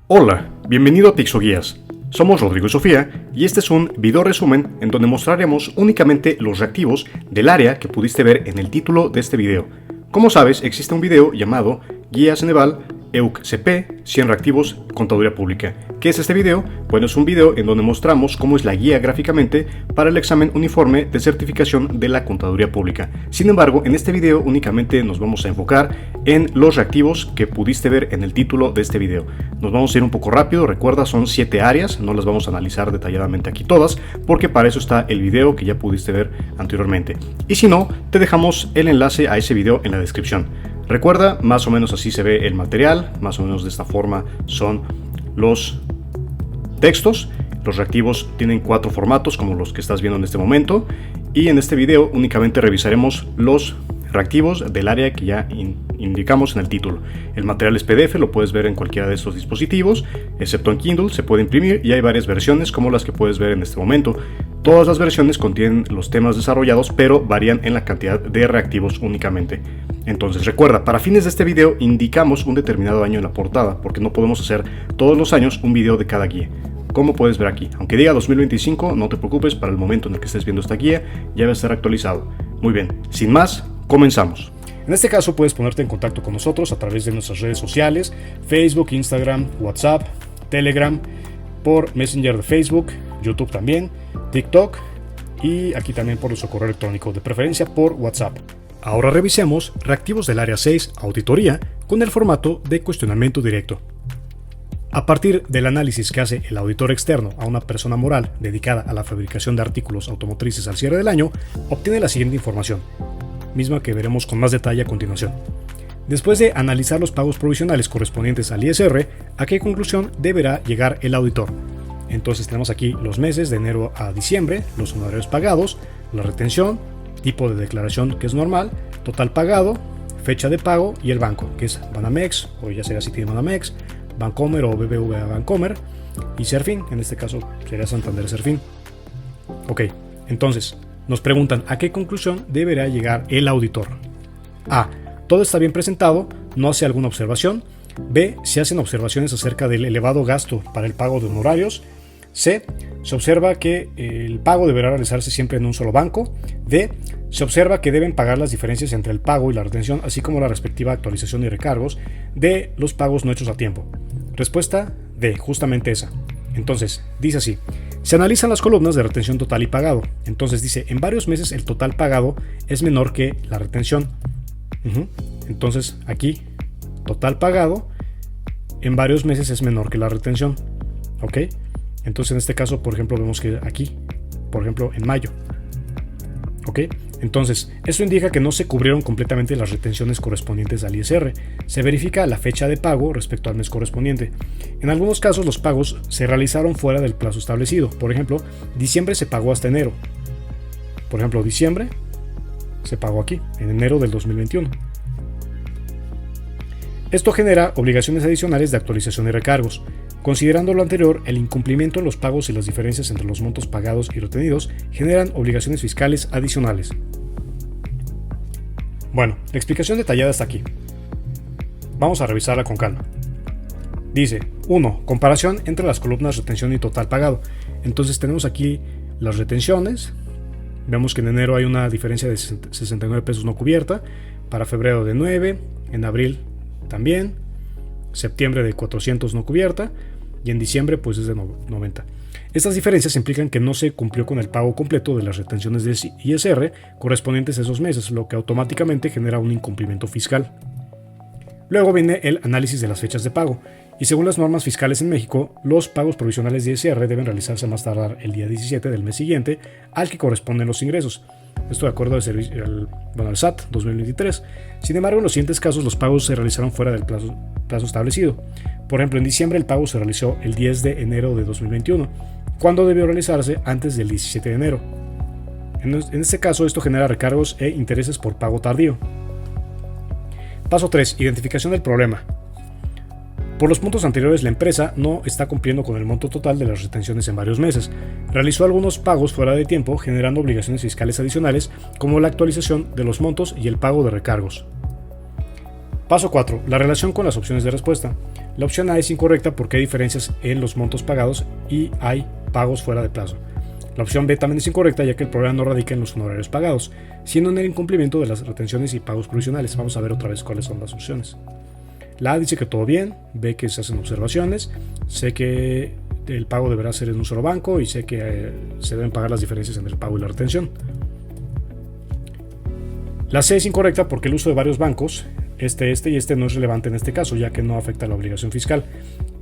Hola, bienvenido a Pixoguías. Somos Rodrigo y Sofía y este es un video resumen en donde mostraremos únicamente los reactivos del área que pudiste ver en el título de este video. Como sabes, existe un video llamado Guía Ceneval EUC-CP 100 reactivos Contaduría Pública. ¿Qué es este video? Bueno, es un video en donde mostramos cómo es la guía gráficamente para el examen uniforme de certificación de la Contaduría Pública. Sin embargo, en este video únicamente nos vamos a enfocar en los reactivos que pudiste ver en el título de este video. Nos vamos a ir un poco rápido, recuerda, son 7 áreas, no las vamos a analizar detalladamente aquí todas, porque para eso está el video que ya pudiste ver anteriormente. Y si no, te dejamos el enlace a ese video en la descripción. Recuerda, más o menos así se ve el material, más o menos de esta forma son los textos. Los reactivos tienen 4 formatos como los que estás viendo en este momento, y en este video únicamente revisaremos los reactivos del área que ya indicamos en el título. El material es PDF, lo puedes ver en cualquiera de estos dispositivos, excepto en Kindle, se puede imprimir y hay varias versiones como las que puedes ver en este momento. Todas las versiones contienen los temas desarrollados, pero varían en la cantidad de reactivos únicamente. Entonces recuerda, para fines de este video indicamos un determinado año en la portada, porque no podemos hacer todos los años un video de cada guía. Como puedes ver aquí, aunque diga 2025, no te preocupes, para el momento en el que estés viendo esta guía ya va a estar actualizado. Muy bien, sin más, comenzamos. En este caso puedes ponerte en contacto con nosotros a través de nuestras redes sociales, Facebook, Instagram, WhatsApp, Telegram, por Messenger de Facebook, YouTube también, TikTok y aquí también por nuestro correo electrónico, de preferencia por WhatsApp. Ahora revisemos reactivos del área 6, auditoría, con el formato de cuestionamiento directo. A partir del análisis que hace el auditor externo a una persona moral dedicada a la fabricación de artículos automotrices al cierre del año, obtiene la siguiente información, misma que veremos con más detalle a continuación. Después de analizar los pagos provisionales correspondientes al ISR, ¿a qué conclusión deberá llegar el auditor? Entonces tenemos aquí los meses de enero a diciembre, los honorarios pagados, la retención, tipo de declaración que es normal, total pagado, fecha de pago y el banco, que es Banamex, o ya sea Citibanamex, Bancomer o BBVA Bancomer, y Serfin, en este caso sería Santander Serfin. Ok, entonces nos preguntan a qué conclusión deberá llegar el auditor. A. Todo está bien presentado, no hace alguna observación. B. Se hacen observaciones acerca del elevado gasto para el pago de honorarios. C. Se observa que el pago deberá realizarse siempre en un solo banco. D. Se observa que deben pagar las diferencias entre el pago y la retención, así como la respectiva actualización y recargos de los pagos no hechos a tiempo. Respuesta D, justamente esa. Entonces, dice así. Se analizan las columnas de retención total y pagado. Entonces dice, en varios meses el total pagado es menor que la retención. Entonces aquí, total pagado en varios meses es menor que la retención. ¿Ok? Entonces en este caso, por ejemplo, vemos que aquí, por ejemplo, en mayo. ¿Ok? Entonces, esto indica que no se cubrieron completamente las retenciones correspondientes al ISR. Se verifica la fecha de pago respecto al mes correspondiente. En algunos casos, los pagos se realizaron fuera del plazo establecido. Por ejemplo, diciembre se pagó hasta enero. Por ejemplo, diciembre se pagó aquí, en enero del 2021. Esto genera obligaciones adicionales de actualización y recargos. Considerando lo anterior, el incumplimiento en los pagos y las diferencias entre los montos pagados y retenidos generan obligaciones fiscales adicionales. Bueno, la explicación detallada está aquí. Vamos a revisarla con calma. Dice, 1. Comparación entre las columnas retención y total pagado. Entonces tenemos aquí las retenciones. Vemos que en enero hay una diferencia de 69 pesos no cubierta, para febrero de 9, en abril también, septiembre de 400 no cubierta, y en diciembre pues es de 90. Estas diferencias implican que no se cumplió con el pago completo de las retenciones de ISR correspondientes a esos meses, lo que automáticamente genera un incumplimiento fiscal. Luego viene el análisis de las fechas de pago, y según las normas fiscales en México, los pagos provisionales de ISR deben realizarse a más tardar el día 17 del mes siguiente al que corresponden los ingresos. Esto de acuerdo al SAT 2023. Sin embargo, en los siguientes casos los pagos se realizaron fuera del plazo establecido. Por ejemplo, en diciembre el pago se realizó el 10 de enero de 2021, cuando debió realizarse antes del 17 de enero. En este caso, esto genera recargos e intereses por pago tardío. Paso 3. Identificación del problema. Por los puntos anteriores, la empresa no está cumpliendo con el monto total de las retenciones en varios meses. Realizó algunos pagos fuera de tiempo, generando obligaciones fiscales adicionales, como la actualización de los montos y el pago de recargos. Paso 4. La relación con las opciones de respuesta. La opción A es incorrecta porque hay diferencias en los montos pagados y hay pagos fuera de plazo. La opción B también es incorrecta ya que el problema no radica en los honorarios pagados, sino en el incumplimiento de las retenciones y pagos provisionales. Vamos a ver otra vez cuáles son las opciones. La A dice que todo bien, B que se hacen observaciones, C que el pago deberá ser en un solo banco y C que se deben pagar las diferencias entre el pago y la retención. La C es incorrecta porque el uso de varios bancos, este no es relevante en este caso ya que no afecta a la obligación fiscal.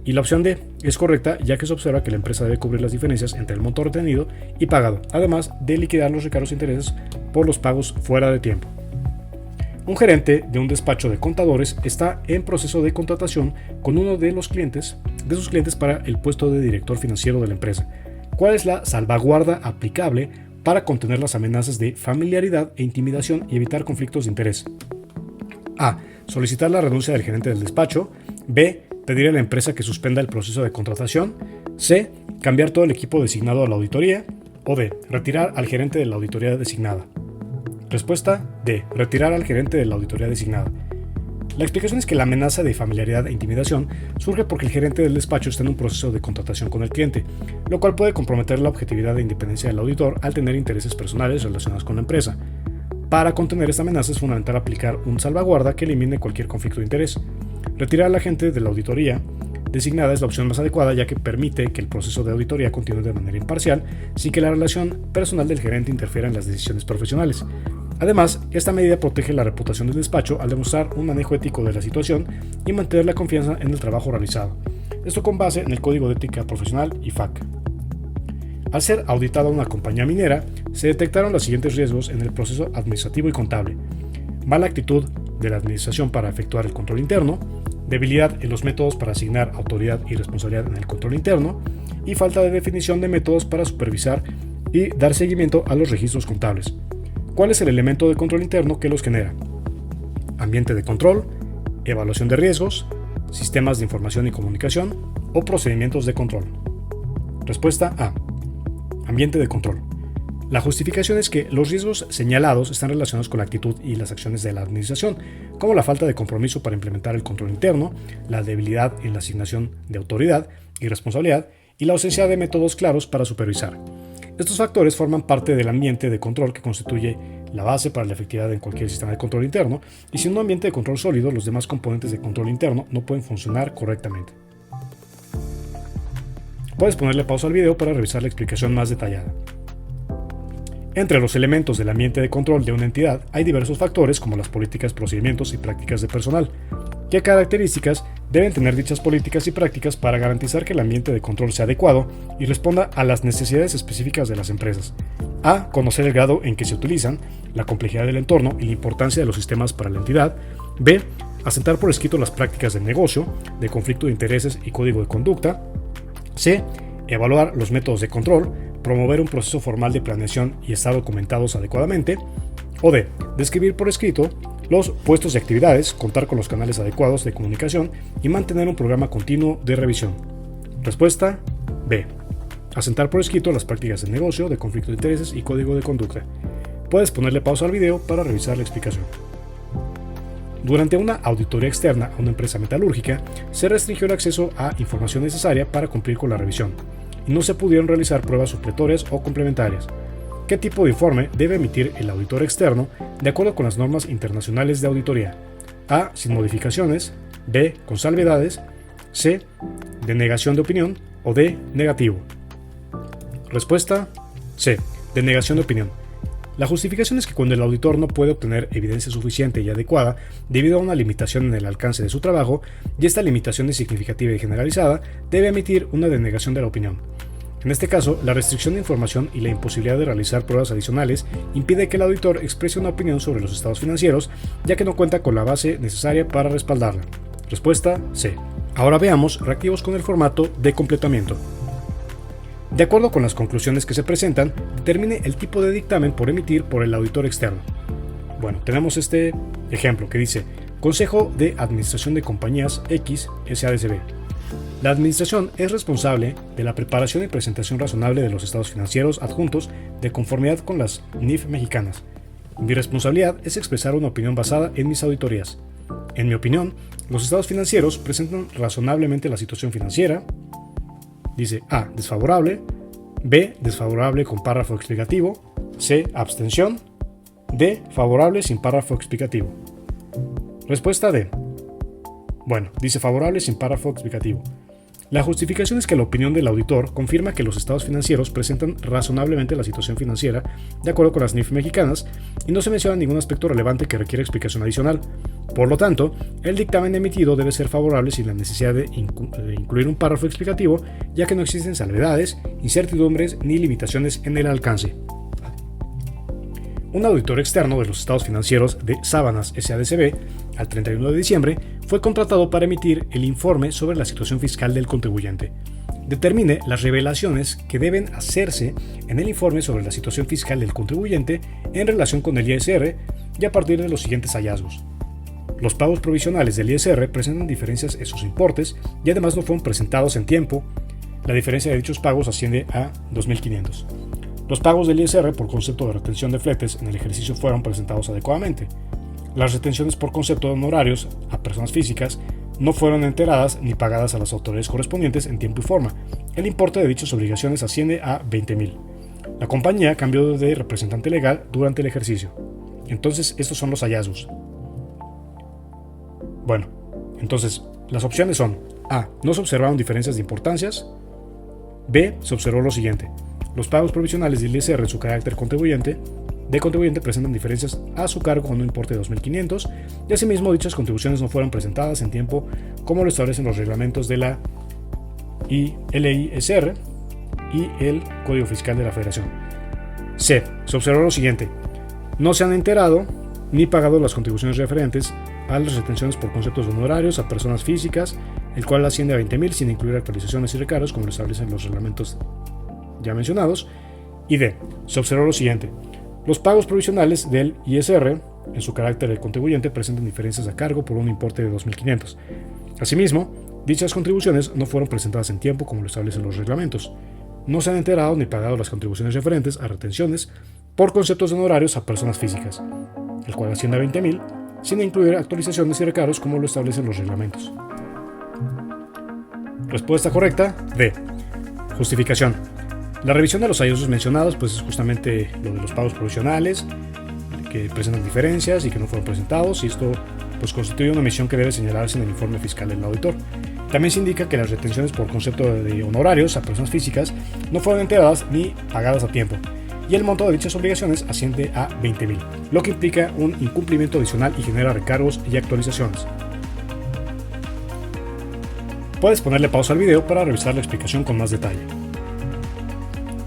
Y la opción D es correcta ya que se observa que la empresa debe cubrir las diferencias entre el monto retenido y pagado, además de liquidar los recargos e intereses por los pagos fuera de tiempo. Un gerente de un despacho de contadores está en proceso de contratación con uno de sus clientes para el puesto de director financiero de la empresa. ¿Cuál es la salvaguarda aplicable para contener las amenazas de familiaridad e intimidación y evitar conflictos de interés? A. Solicitar la renuncia del gerente del despacho. B. Pedir a la empresa que suspenda el proceso de contratación. C. Cambiar todo el equipo designado a la auditoría. O D. Retirar al gerente de la auditoría designada. Respuesta D. Retirar al gerente de la auditoría designada. La explicación es que la amenaza de familiaridad e intimidación surge porque el gerente del despacho está en un proceso de contratación con el cliente, lo cual puede comprometer la objetividad e independencia del auditor al tener intereses personales relacionados con la empresa. Para contener esta amenaza es fundamental aplicar un salvaguarda que elimine cualquier conflicto de interés. Retirar al agente de la auditoría designada es la opción más adecuada ya que permite que el proceso de auditoría continúe de manera imparcial sin que la relación personal del gerente interfiera en las decisiones profesionales. Además, esta medida protege la reputación del despacho al demostrar un manejo ético de la situación y mantener la confianza en el trabajo realizado. Esto con base en el Código de Ética Profesional IFAC. Al ser auditada una compañía minera, se detectaron los siguientes riesgos en el proceso administrativo y contable: mala actitud de la administración para efectuar el control interno, debilidad en los métodos para asignar autoridad y responsabilidad en el control interno, y falta de definición de métodos para supervisar y dar seguimiento a los registros contables. ¿Cuál es el elemento de control interno que los genera? Ambiente de control, evaluación de riesgos, sistemas de información y comunicación o procedimientos de control. Respuesta A. Ambiente de control. La justificación es que los riesgos señalados están relacionados con la actitud y las acciones de la administración, como la falta de compromiso para implementar el control interno, la debilidad en la asignación de autoridad y responsabilidad y la ausencia de métodos claros para supervisar. Estos factores forman parte del ambiente de control que constituye la base para la efectividad en cualquier sistema de control interno, y sin un ambiente de control sólido, los demás componentes de control interno no pueden funcionar correctamente. Puedes ponerle pausa al video para revisar la explicación más detallada. Entre los elementos del ambiente de control de una entidad hay diversos factores como las políticas, procedimientos y prácticas de personal. ¿Qué características deben tener dichas políticas y prácticas para garantizar que el ambiente de control sea adecuado y responda a las necesidades específicas de las empresas? A. Conocer el grado en que se utilizan, la complejidad del entorno y la importancia de los sistemas para la entidad. B. Asentar por escrito las prácticas del negocio, de conflicto de intereses y código de conducta. C. Evaluar los métodos de control, promover un proceso formal de planeación y estar documentados adecuadamente. O D. Describir por escrito los puestos y actividades, contar con los canales adecuados de comunicación y mantener un programa continuo de revisión. Respuesta B. Asentar por escrito las prácticas del negocio, de conflicto de intereses y código de conducta. Puedes ponerle pausa al video para revisar la explicación. Durante una auditoría externa a una empresa metalúrgica, se restringió el acceso a información necesaria para cumplir con la revisión, y no se pudieron realizar pruebas supletorias o complementarias. ¿Qué tipo de informe debe emitir el auditor externo de acuerdo con las normas internacionales de auditoría? A. Sin modificaciones. B. Con salvedades. C. De negación de opinión. O D. Negativo. Respuesta C. De negación de opinión. La justificación es que cuando el auditor no puede obtener evidencia suficiente y adecuada debido a una limitación en el alcance de su trabajo, y esta limitación es significativa y generalizada, debe emitir una denegación de la opinión. En este caso, la restricción de información y la imposibilidad de realizar pruebas adicionales impide que el auditor exprese una opinión sobre los estados financieros, ya que no cuenta con la base necesaria para respaldarla. Respuesta C. Ahora veamos reactivos con el formato de completamiento. De acuerdo con las conclusiones que se presentan, determine el tipo de dictamen por emitir por el auditor externo. Bueno, tenemos este ejemplo que dice: Consejo de Administración de Compañías X SADCB. La administración es responsable de la preparación y presentación razonable de los estados financieros adjuntos de conformidad con las NIF mexicanas. Mi responsabilidad es expresar una opinión basada en mis auditorías. En mi opinión, los estados financieros presentan razonablemente la situación financiera. Dice A, desfavorable. B, desfavorable con párrafo explicativo. C, abstención. D, favorable sin párrafo explicativo. Respuesta D. Bueno, dice favorable sin párrafo explicativo. La justificación es que la opinión del auditor confirma que los estados financieros presentan razonablemente la situación financiera de acuerdo con las NIF mexicanas y no se menciona ningún aspecto relevante que requiera explicación adicional. Por lo tanto, el dictamen emitido debe ser favorable sin la necesidad de incluir un párrafo explicativo, ya que no existen salvedades, incertidumbres ni limitaciones en el alcance. Un auditor externo de los estados financieros de Sábanas SADCB, al 31 de diciembre, fue contratado para emitir el informe sobre la situación fiscal del contribuyente. Determine las revelaciones que deben hacerse en el informe sobre la situación fiscal del contribuyente en relación con el ISR y a partir de los siguientes hallazgos. Los pagos provisionales del ISR presentan diferencias en sus importes y además no fueron presentados en tiempo. La diferencia de dichos pagos asciende a 2.500. Los pagos del ISR por concepto de retención de fletes en el ejercicio fueron presentados adecuadamente. Las retenciones por concepto de honorarios a personas físicas no fueron enteradas ni pagadas a las autoridades correspondientes en tiempo y forma. El importe de dichas obligaciones asciende a 20.000. La compañía cambió de representante legal durante el ejercicio. Entonces, estos son los hallazgos. Bueno, entonces, las opciones son A. No se observaron diferencias de importancias. B. Se observó lo siguiente. Los pagos provisionales del ISR en su carácter contribuyente presentan diferencias a su cargo con un importe de 2.500 y asimismo dichas contribuciones no fueron presentadas en tiempo como lo establecen los reglamentos de la LISR y el Código Fiscal de la Federación. C. Se observó lo siguiente. No se han enterado ni pagado las contribuciones referentes a las retenciones por conceptos de honorarios a personas físicas, el cual asciende a 20.000 sin incluir actualizaciones y recargos como lo establecen los reglamentos ya mencionados. Y D. Se observó lo siguiente. Los pagos provisionales del ISR en su carácter de contribuyente presentan diferencias a cargo por un importe de 2.500. Asimismo, dichas contribuciones no fueron presentadas en tiempo como lo establecen los reglamentos. No se han enterado ni pagado las contribuciones referentes a retenciones por conceptos de honorarios a personas físicas, el cual asciende a 20.000 sin incluir actualizaciones y recargos como lo establecen los reglamentos. Respuesta correcta, D. Justificación. La revisión de los hallazgos mencionados pues es justamente lo de los pagos provisionales, que presentan diferencias y que no fueron presentados, y esto pues constituye una omisión que debe señalarse en el informe fiscal del auditor. También se indica que las retenciones por concepto de honorarios a personas físicas no fueron enteradas ni pagadas a tiempo, y el monto de dichas obligaciones asciende a 20.000, lo que implica un incumplimiento adicional y genera recargos y actualizaciones. Puedes ponerle pausa al video para revisar la explicación con más detalle.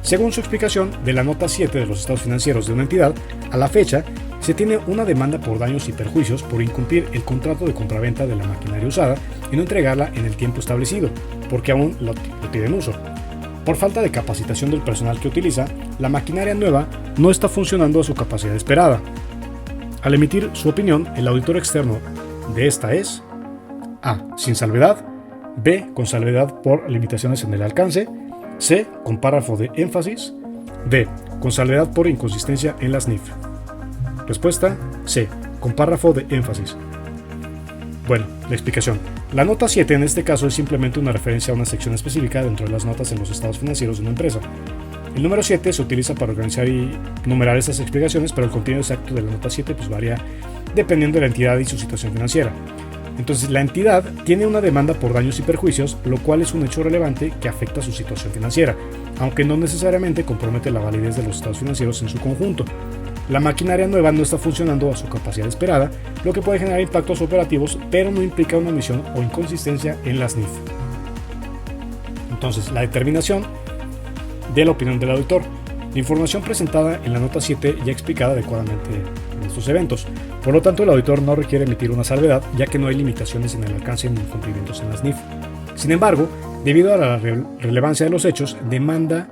Según su explicación de la nota 7 de los estados financieros de una entidad, a la fecha se tiene una demanda por daños y perjuicios por incumplir el contrato de compraventa de la maquinaria usada y no entregarla en el tiempo establecido, porque aún lo tiene en uso. Por falta de capacitación del personal que utiliza, la maquinaria nueva no está funcionando a su capacidad esperada. Al emitir su opinión, el auditor externo de esta es A. Sin salvedad. B. Con salvedad por limitaciones en el alcance. C. Con párrafo de énfasis. D. Con salvedad por inconsistencia en las NIF. Respuesta C. Con párrafo de énfasis. Bueno, la explicación. La nota 7 en este caso es simplemente una referencia a una sección específica dentro de las notas en los estados financieros de una empresa. El número 7 se utiliza para organizar y numerar estas explicaciones, pero el contenido exacto de la nota 7 pues varía dependiendo de la entidad y su situación financiera. Entonces, la entidad tiene una demanda por daños y perjuicios, lo cual es un hecho relevante que afecta a su situación financiera, aunque no necesariamente compromete la validez de los estados financieros en su conjunto. La maquinaria nueva no está funcionando a su capacidad esperada, lo que puede generar impactos operativos, pero no implica una omisión o inconsistencia en las NIF. Entonces, la determinación de la opinión del auditor. La información presentada en la nota 7 ya explicada adecuadamente en estos eventos. Por lo tanto, el auditor no requiere emitir una salvedad, ya que no hay limitaciones en el alcance ni incumplimientos en las NIF. Sin embargo, debido a la relevancia de los hechos, demanda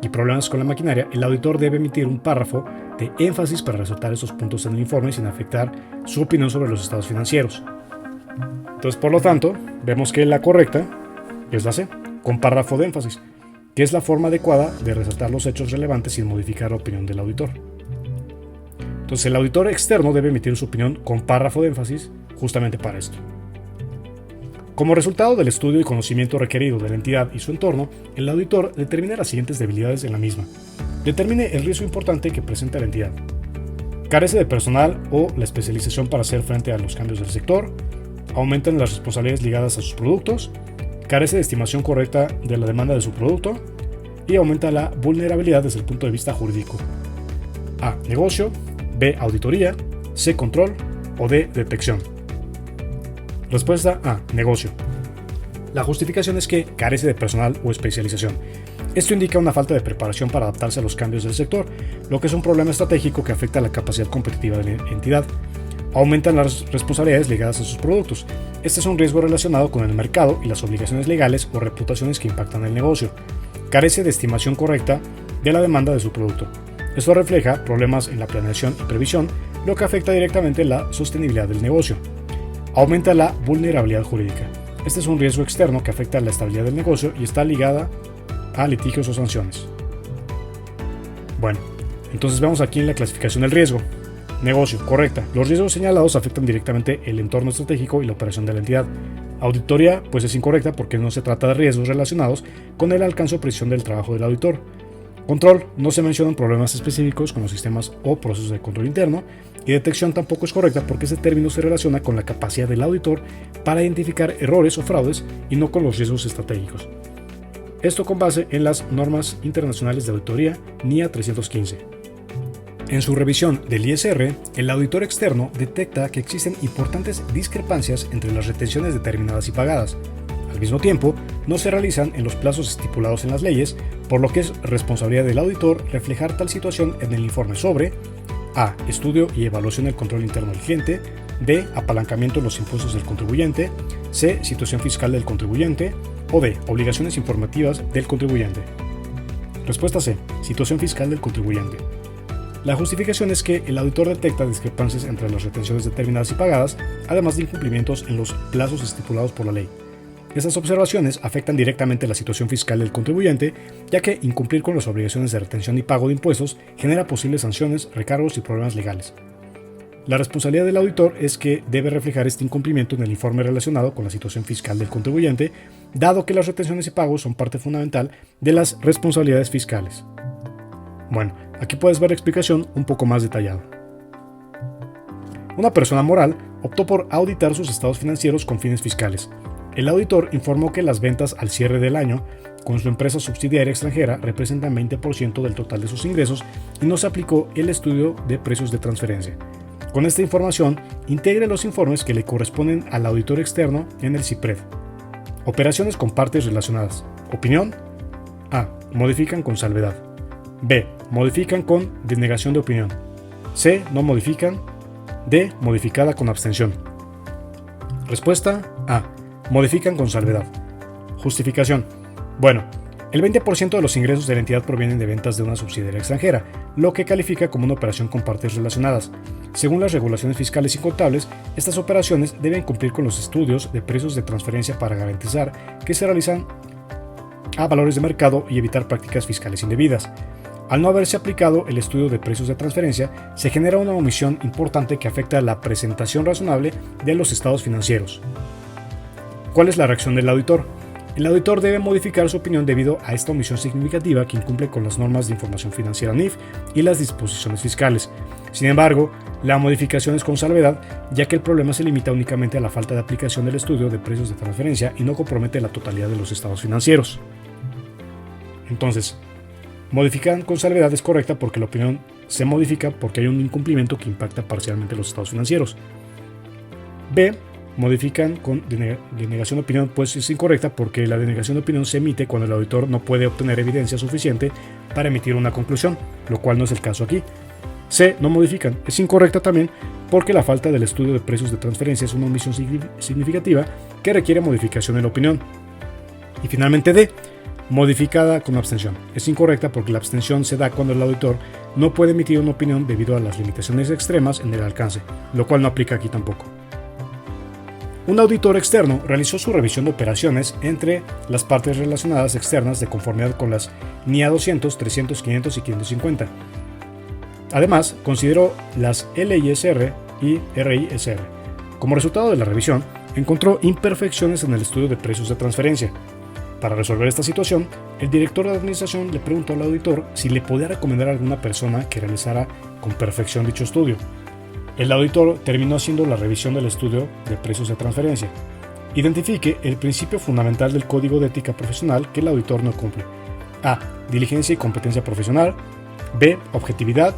y problemas con la maquinaria, el auditor debe emitir un párrafo de énfasis para resaltar esos puntos en el informe sin afectar su opinión sobre los estados financieros. Entonces, por lo tanto, vemos que la correcta es la C, con párrafo de énfasis, que es la forma adecuada de resaltar los hechos relevantes sin modificar la opinión del auditor. Entonces, el auditor externo debe emitir su opinión con párrafo de énfasis justamente para esto. Como resultado del estudio y conocimiento requerido de la entidad y su entorno, el auditor determina las siguientes debilidades en la misma. Determine el riesgo importante que presenta la entidad. Carece de personal o la especialización para hacer frente a los cambios del sector. Aumentan las responsabilidades ligadas a sus productos. Carece de estimación correcta de la demanda de su producto. Y aumenta la vulnerabilidad desde el punto de vista jurídico. A. Negocio. B. Auditoría. C. Control. O D. Detección. Respuesta A. Negocio. La justificación es que carece de personal o especialización. Esto indica una falta de preparación para adaptarse a los cambios del sector, lo que es un problema estratégico que afecta a la capacidad competitiva de la entidad. Aumentan las responsabilidades ligadas a sus productos. Este es un riesgo relacionado con el mercado y las obligaciones legales o reputaciones que impactan el negocio. Carece de estimación correcta de la demanda de su producto. Esto refleja problemas en la planeación y previsión, lo que afecta directamente la sostenibilidad del negocio. Aumenta la vulnerabilidad jurídica. Este es un riesgo externo que afecta la estabilidad del negocio y está ligada a litigios o sanciones. Bueno, entonces vemos aquí en la clasificación del riesgo. Negocio, correcta. Los riesgos señalados afectan directamente el entorno estratégico y la operación de la entidad. Auditoría, pues es incorrecta porque no se trata de riesgos relacionados con el alcance o precisión del trabajo del auditor. Control, no se mencionan problemas específicos con los sistemas o procesos de control interno. Y detección tampoco es correcta porque ese término se relaciona con la capacidad del auditor para identificar errores o fraudes y no con los riesgos estratégicos. Esto con base en las normas internacionales de auditoría NIA 315. En su revisión del ISR, el auditor externo detecta que existen importantes discrepancias entre las retenciones determinadas y pagadas. Al mismo tiempo, no se realizan en los plazos estipulados en las leyes, por lo que es responsabilidad del auditor reflejar tal situación en el informe sobre A. Estudio y evaluación del control interno del cliente. B. Apalancamiento en los impuestos del contribuyente. C. Situación fiscal del contribuyente. O D. Obligaciones informativas del contribuyente. Respuesta C. Situación fiscal del contribuyente. La justificación es que el auditor detecta discrepancias entre las retenciones determinadas y pagadas, además de incumplimientos en los plazos estipulados por la ley. Estas observaciones afectan directamente la situación fiscal del contribuyente, ya que incumplir con las obligaciones de retención y pago de impuestos genera posibles sanciones, recargos y problemas legales. La responsabilidad del auditor es que debe reflejar este incumplimiento en el informe relacionado con la situación fiscal del contribuyente, dado que las retenciones y pagos son parte fundamental de las responsabilidades fiscales. Bueno, aquí puedes ver la explicación un poco más detallada. Una persona moral optó por auditar sus estados financieros con fines fiscales. El auditor informó que las ventas al cierre del año con su empresa subsidiaria extranjera representan 20% del total de sus ingresos y no se aplicó el estudio de precios de transferencia. Con esta información, integre los informes que le corresponden al auditor externo en el CIPRED. Operaciones con partes relacionadas. Opinión. A. Modifican con salvedad. B. Modifican con denegación de opinión. C. No modifican. D. Modificada con abstención. Respuesta A. Modifican con salvedad. Justificación. Bueno, el 20% de los ingresos de la entidad provienen de ventas de una subsidiaria extranjera, lo que califica como una operación con partes relacionadas. Según las regulaciones fiscales y contables, estas operaciones deben cumplir con los estudios de precios de transferencia para garantizar que se realizan a valores de mercado y evitar prácticas fiscales indebidas. Al no haberse aplicado el estudio de precios de transferencia, se genera una omisión importante que afecta a la presentación razonable de los estados financieros. ¿Cuál es la reacción del auditor? El auditor debe modificar su opinión debido a esta omisión significativa que incumple con las normas de información financiera NIF y las disposiciones fiscales. Sin embargo, la modificación es con salvedad, ya que el problema se limita únicamente a la falta de aplicación del estudio de precios de transferencia y no compromete la totalidad de los estados financieros. Entonces, modificar con salvedad es correcta porque la opinión se modifica porque hay un incumplimiento que impacta parcialmente los estados financieros. B. Modifican con denegación de opinión, pues es incorrecta porque la denegación de opinión se emite cuando el auditor no puede obtener evidencia suficiente para emitir una conclusión, lo cual no es el caso aquí. C. No modifican. Es incorrecta también porque la falta del estudio de precios de transferencia es una omisión significativa que requiere modificación en la opinión. Y finalmente D. Modificada con abstención. Es incorrecta porque la abstención se da cuando el auditor no puede emitir una opinión debido a las limitaciones extremas en el alcance, lo cual no aplica aquí tampoco. Un auditor externo realizó su revisión de operaciones entre las partes relacionadas externas de conformidad con las NIA 200, 300, 500 y 550. Además, consideró las LISR y RISR. Como resultado de la revisión, encontró imperfecciones en el estudio de precios de transferencia. Para resolver esta situación, el director de administración le preguntó al auditor si le podía recomendar a alguna persona que realizara con perfección dicho estudio. El auditor terminó haciendo la revisión del estudio de precios de transferencia. Identifique el principio fundamental del Código de Ética Profesional que el auditor no cumple. A. Diligencia y competencia profesional. B. Objetividad.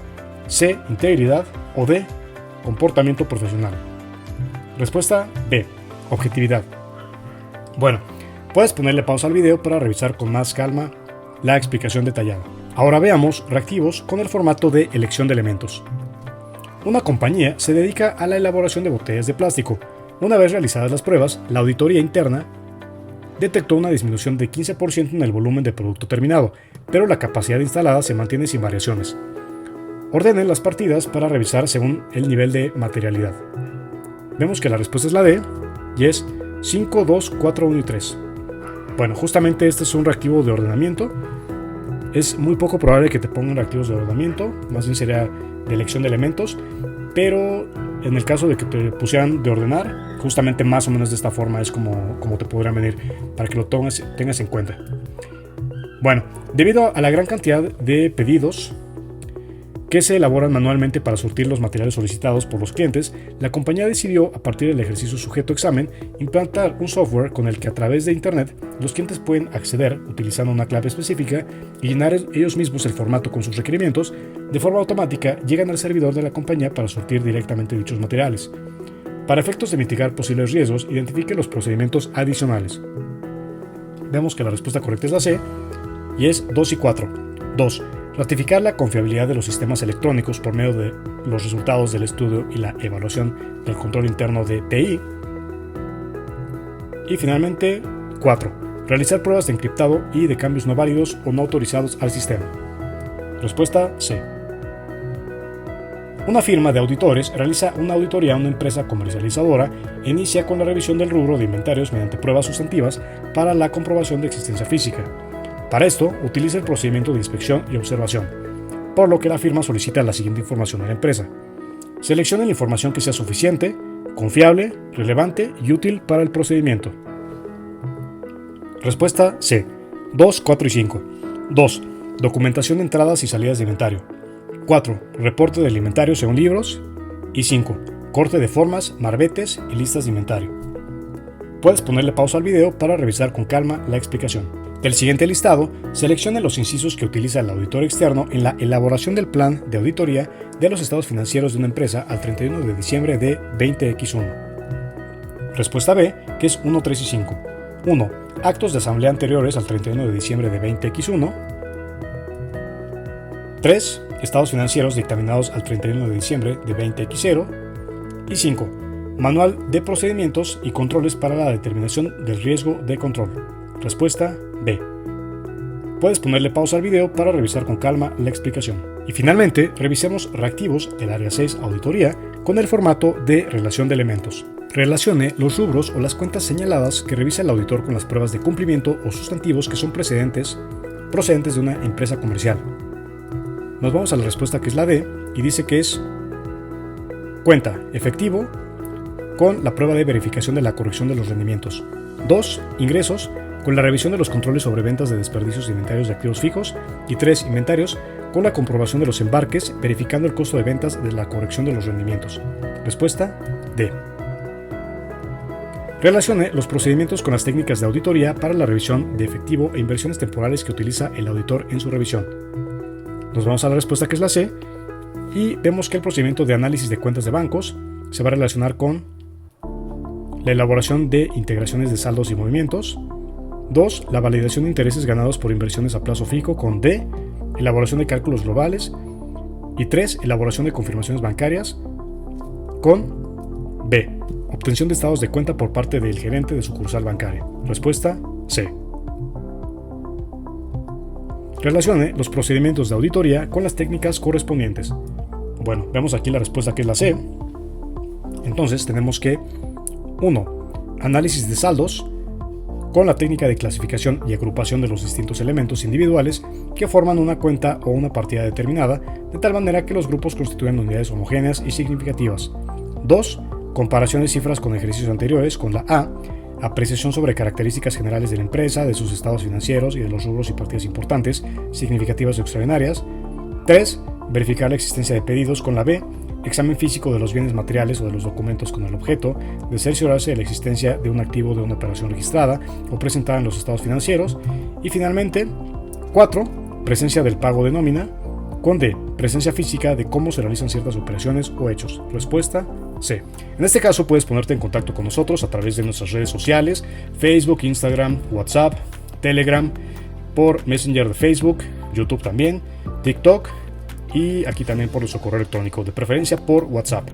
C. Integridad. O D. Comportamiento profesional. Respuesta B. Objetividad. Bueno, puedes ponerle pausa al video para revisar con más calma la explicación detallada. Ahora veamos reactivos con el formato de elección de elementos. Una compañía se dedica a la elaboración de botellas de plástico. Una vez realizadas las pruebas, la auditoría interna detectó una disminución de 15% en el volumen de producto terminado, pero la capacidad instalada se mantiene sin variaciones. Ordenen las partidas para revisar según el nivel de materialidad. Vemos que la respuesta es la D, y es 5, 2, 4, 1 y 3. Bueno, justamente este es un reactivo de ordenamiento. Es muy poco probable que te pongan reactivos de ordenamiento, más bien sería de elección de elementos, pero en el caso de que te pusieran de ordenar, justamente más o menos de esta forma es como te podrían venir, para que lo tengas en cuenta. Bueno, debido a la gran cantidad de pedidos que se elaboran manualmente para surtir los materiales solicitados por los clientes, la compañía decidió, a partir del ejercicio sujeto a examen, implantar un software con el que a través de Internet los clientes pueden acceder utilizando una clave específica y llenar ellos mismos el formato con sus requerimientos. De forma automática llegan al servidor de la compañía para surtir directamente dichos materiales. Para efectos de mitigar posibles riesgos, identifique los procedimientos adicionales. Vemos que la respuesta correcta es la C, y es 2 y 4. 2. Ratificar la confiabilidad de los sistemas electrónicos por medio de los resultados del estudio y la evaluación del control interno de TI. Y finalmente, 4. Realizar pruebas de encriptado y de cambios no válidos o no autorizados al sistema. Respuesta C. Una firma de auditores realiza una auditoría a una empresa comercializadora e inicia con la revisión del rubro de inventarios mediante pruebas sustantivas para la comprobación de existencia física. Para esto, utiliza el procedimiento de inspección y observación, por lo que la firma solicita la siguiente información a la empresa. Seleccione la información que sea suficiente, confiable, relevante y útil para el procedimiento. Respuesta C. 2, 4 y 5. 2. Documentación de entradas y salidas de inventario. 4. Reporte del inventario según libros. Y 5. Corte de formas, marbetes y listas de inventario. Puedes ponerle pausa al video para revisar con calma la explicación. Del siguiente listado, seleccione los incisos que utiliza el auditor externo en la elaboración del plan de auditoría de los estados financieros de una empresa al 31 de diciembre de 20X1. Respuesta B, que es 1, 3 y 5. 1. Actos de asamblea anteriores al 31 de diciembre de 20X1. 3. Estados financieros dictaminados al 31 de diciembre de 20X0. Y 5. Manual de procedimientos y controles para la determinación del riesgo de control. Respuesta B. Puedes ponerle pausa al video para revisar con calma la explicación. Y finalmente, revisemos reactivos del área 6 auditoría con el formato de relación de elementos. Relacione los rubros o las cuentas señaladas que revisa el auditor con las pruebas de cumplimiento o sustantivos que son procedentes de una empresa comercial. Nos vamos a la respuesta que es la D y dice que es cuenta efectivo con la prueba de verificación de la corrección de los rendimientos. 2. Ingresos con la revisión de los controles sobre ventas de desperdicios de inventarios de activos fijos. Y 3. Inventarios con la comprobación de los embarques, verificando el costo de ventas de la corrección de los rendimientos. Respuesta D. Relacione los procedimientos con las técnicas de auditoría para la revisión de efectivo e inversiones temporales que utiliza el auditor en su revisión. Nos vamos a la respuesta que es la C y vemos que el procedimiento de análisis de cuentas de bancos se va a relacionar con la elaboración de integraciones de saldos y movimientos. 2. La validación de intereses ganados por inversiones a plazo fijo con D. Elaboración de cálculos globales. Y 3. Elaboración de confirmaciones bancarias con B. Obtención de estados de cuenta por parte del gerente de sucursal bancaria. Respuesta C. Relacione los procedimientos de auditoría con las técnicas correspondientes. Bueno, vemos aquí la respuesta que es la C. Entonces tenemos que 1. Análisis de saldos con la técnica de clasificación y agrupación de los distintos elementos individuales que forman una cuenta o una partida determinada, de tal manera que los grupos constituyan unidades homogéneas y significativas. 2. comparación de cifras con ejercicios anteriores, con la A, apreciación sobre características generales de la empresa, de sus estados financieros y de los rubros y partidas importantes, significativas o extraordinarias. 3. Verificar la existencia de pedidos, con la B, examen físico de los bienes materiales o de los documentos con el objeto de cerciorarse de la existencia de un activo de una operación registrada o presentada en los estados financieros. Y finalmente, 4. Presencia del pago de nómina, con D, presencia física de cómo se realizan ciertas operaciones o hechos. Respuesta C. En este caso puedes ponerte en contacto con nosotros a través de nuestras redes sociales, Facebook, Instagram, WhatsApp, Telegram, por Messenger de Facebook, YouTube también, TikTok y aquí también por nuestro correo electrónico, de preferencia por WhatsApp.